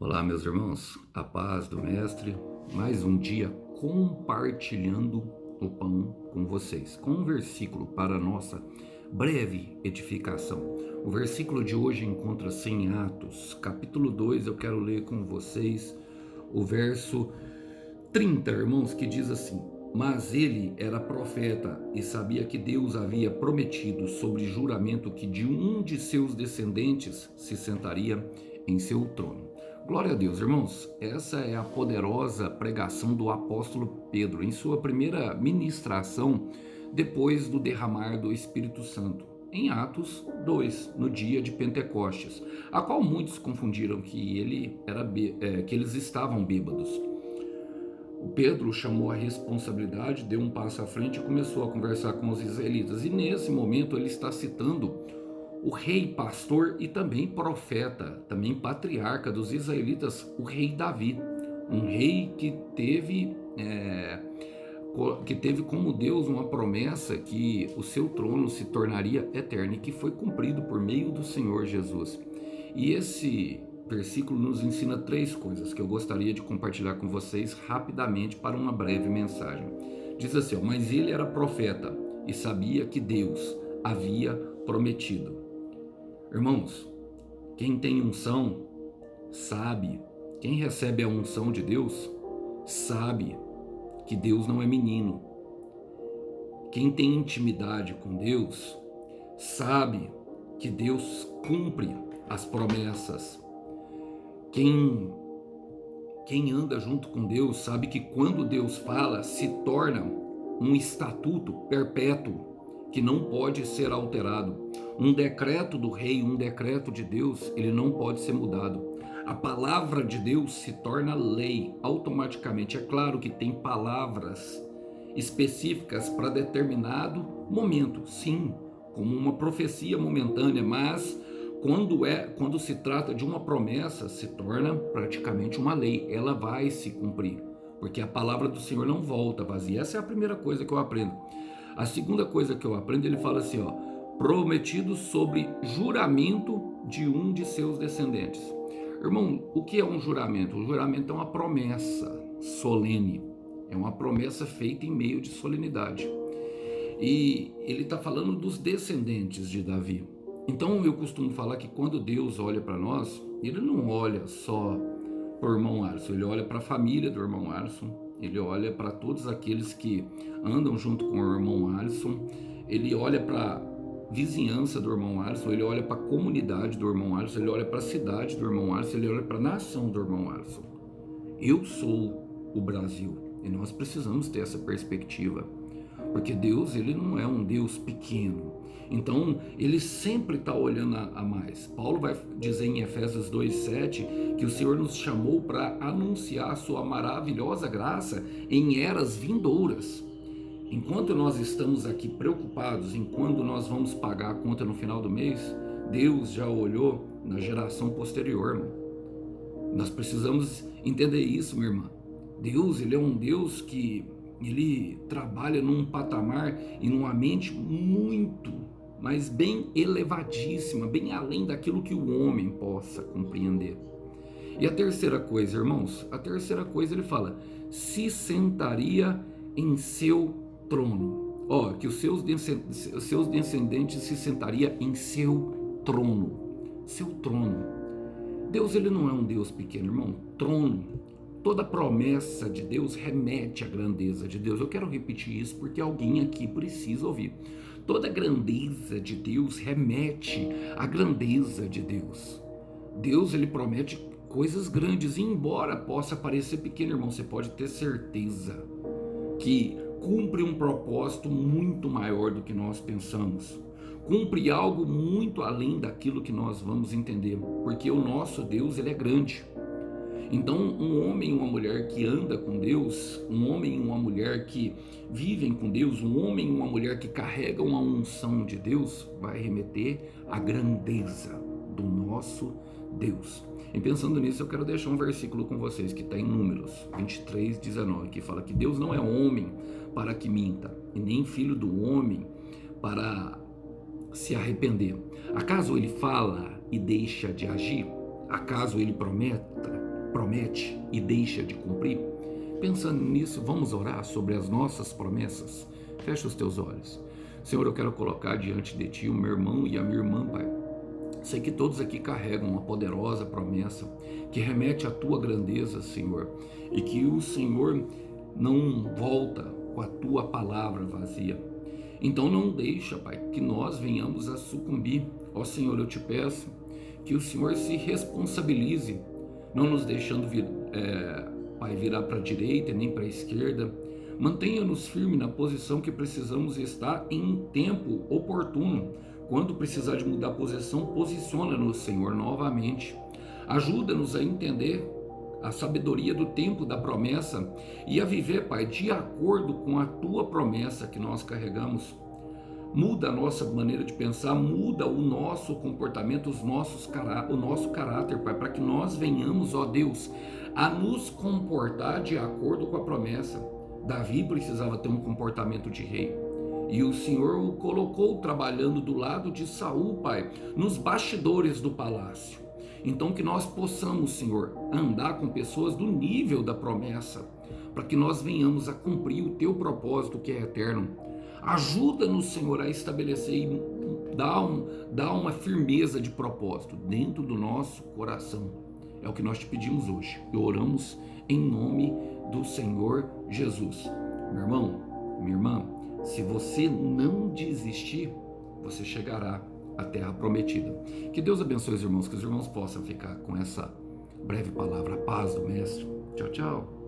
Olá, meus irmãos, a paz do Mestre, mais um dia compartilhando o pão com vocês, com um versículo para a nossa breve edificação. O versículo de hoje encontra-se em Atos, capítulo 2. Eu quero ler com vocês o verso 30, irmãos, que diz assim: Mas ele era profeta e sabia que Deus havia prometido sobre juramento que de um de seus descendentes se sentaria em seu trono. Glória a Deus, irmãos. Essa é a poderosa pregação do apóstolo Pedro em sua primeira ministração depois do derramar do Espírito Santo, em Atos 2, no dia de Pentecostes, a qual muitos confundiram que eles estavam bêbados. O Pedro chamou a responsabilidade, deu um passo à frente e começou a conversar com os israelitas. E nesse momento ele está citando o rei pastor e também profeta, também patriarca dos israelitas, o rei Davi, um rei que teve como Deus uma promessa que o seu trono se tornaria eterno e que foi cumprido por meio do Senhor Jesus. E esse versículo nos ensina três coisas que eu gostaria de compartilhar com vocês rapidamente para uma breve mensagem. Diz assim: mas ele era profeta e sabia que Deus havia prometido. Irmãos, quem tem unção sabe, quem recebe a unção de Deus sabe que Deus não é menino. Quem tem intimidade com Deus sabe que Deus cumpre as promessas. Quem anda junto com Deus sabe que quando Deus fala, se torna um estatuto perpétuo que não pode ser alterado. Um decreto do rei, um decreto de Deus, ele não pode ser mudado. A palavra de Deus se torna lei automaticamente. É claro que tem palavras específicas para determinado momento, sim, como uma profecia momentânea, mas quando se trata de uma promessa, se torna praticamente uma lei. Ela vai se cumprir, porque a palavra do Senhor não volta vazia. Essa é a primeira coisa que eu aprendo. A segunda coisa que eu aprendo, ele fala assim, prometido sobre juramento de um de seus descendentes. Irmão, o que é um juramento? O juramento é uma promessa solene, é uma promessa feita em meio de solenidade. E ele está falando dos descendentes de Davi. Então eu costumo falar que quando Deus olha para nós, ele não olha só para o irmão Alisson, ele olha para a família do irmão Alisson, ele olha para todos aqueles que andam junto com o irmão Alisson, ele olha para a vizinhança do irmão Alisson, ele olha para a comunidade do irmão Alisson, ele olha para a cidade do irmão Alisson, ele olha para a nação do irmão Alisson. Eu sou o Brasil e nós precisamos ter essa perspectiva, porque Deus, ele não é um Deus pequeno. Então ele sempre está olhando a mais. Paulo vai dizer em Efésios 2:7 que o Senhor nos chamou para anunciar a sua maravilhosa graça em eras vindouras. Enquanto nós estamos aqui preocupados em quando nós vamos pagar a conta no final do mês, Deus já olhou na geração posterior, irmão. Nós precisamos entender isso, minha irmã. Deus, ele é um Deus que ele trabalha num patamar e numa mente muito, mas bem elevadíssima, bem além daquilo que o homem possa compreender. E a terceira coisa, irmãos, a terceira coisa ele fala: se sentaria em seu trono. Que os seus descendentes se sentaria em seu trono. Seu trono. Deus, ele não é um Deus pequeno, irmão. Trono. Toda promessa de Deus remete à grandeza de Deus. Eu quero repetir isso porque alguém aqui precisa ouvir. Toda grandeza de Deus remete à grandeza de Deus. Deus, ele promete coisas grandes, e embora possa parecer pequeno, irmão, você pode ter certeza que cumpre um propósito muito maior do que nós pensamos. Cumpre algo muito além daquilo que nós vamos entender, porque o nosso Deus, ele é grande. Então, um homem e uma mulher que anda com Deus, um homem e uma mulher que vivem com Deus, um homem e uma mulher que carregam a unção de Deus, vai remeter à grandeza do nosso Deus. E pensando nisso, eu quero deixar um versículo com vocês que está em Números 23:19, que fala que Deus não é homem para que minta, e nem filho do homem para se arrepender. Acaso ele fala e deixa de agir? Acaso ele prometa promete e deixa de cumprir? Pensando nisso, vamos orar sobre as nossas promessas? Fecha os teus olhos. Senhor, eu quero colocar diante de Ti o meu irmão e a minha irmã, Pai. Sei que todos aqui carregam uma poderosa promessa que remete à Tua grandeza, Senhor, e que o Senhor não volta com a Tua palavra vazia. Então não deixa, Pai, que nós venhamos a sucumbir. Ó Senhor, eu te peço que o Senhor se responsabilize, não nos deixando Pai, virar para a direita e nem para a esquerda. Mantenha-nos firmes na posição que precisamos estar em tempo oportuno. Quando precisar de mudar a posição, posiciona-nos, Senhor, novamente. Ajuda-nos a entender a sabedoria do tempo da promessa e a viver, Pai, de acordo com a Tua promessa que nós carregamos. Muda a nossa maneira de pensar, muda o nosso comportamento, o nosso caráter, Pai, para que nós venhamos, ó Deus, a nos comportar de acordo com a promessa. Davi precisava ter um comportamento de rei, e o Senhor o colocou trabalhando do lado de Saul, Pai, nos bastidores do palácio. Então que nós possamos, Senhor, andar com pessoas do nível da promessa, para que nós venhamos a cumprir o Teu propósito que é eterno. Ajuda-nos, Senhor, a estabelecer e dar uma firmeza de propósito dentro do nosso coração. É o que nós te pedimos hoje e oramos em nome do Senhor Jesus. Meu irmão, minha irmã, se você não desistir, você chegará à terra prometida. Que Deus abençoe os irmãos, que os irmãos possam ficar com essa breve palavra, a paz do Mestre. Tchau, tchau.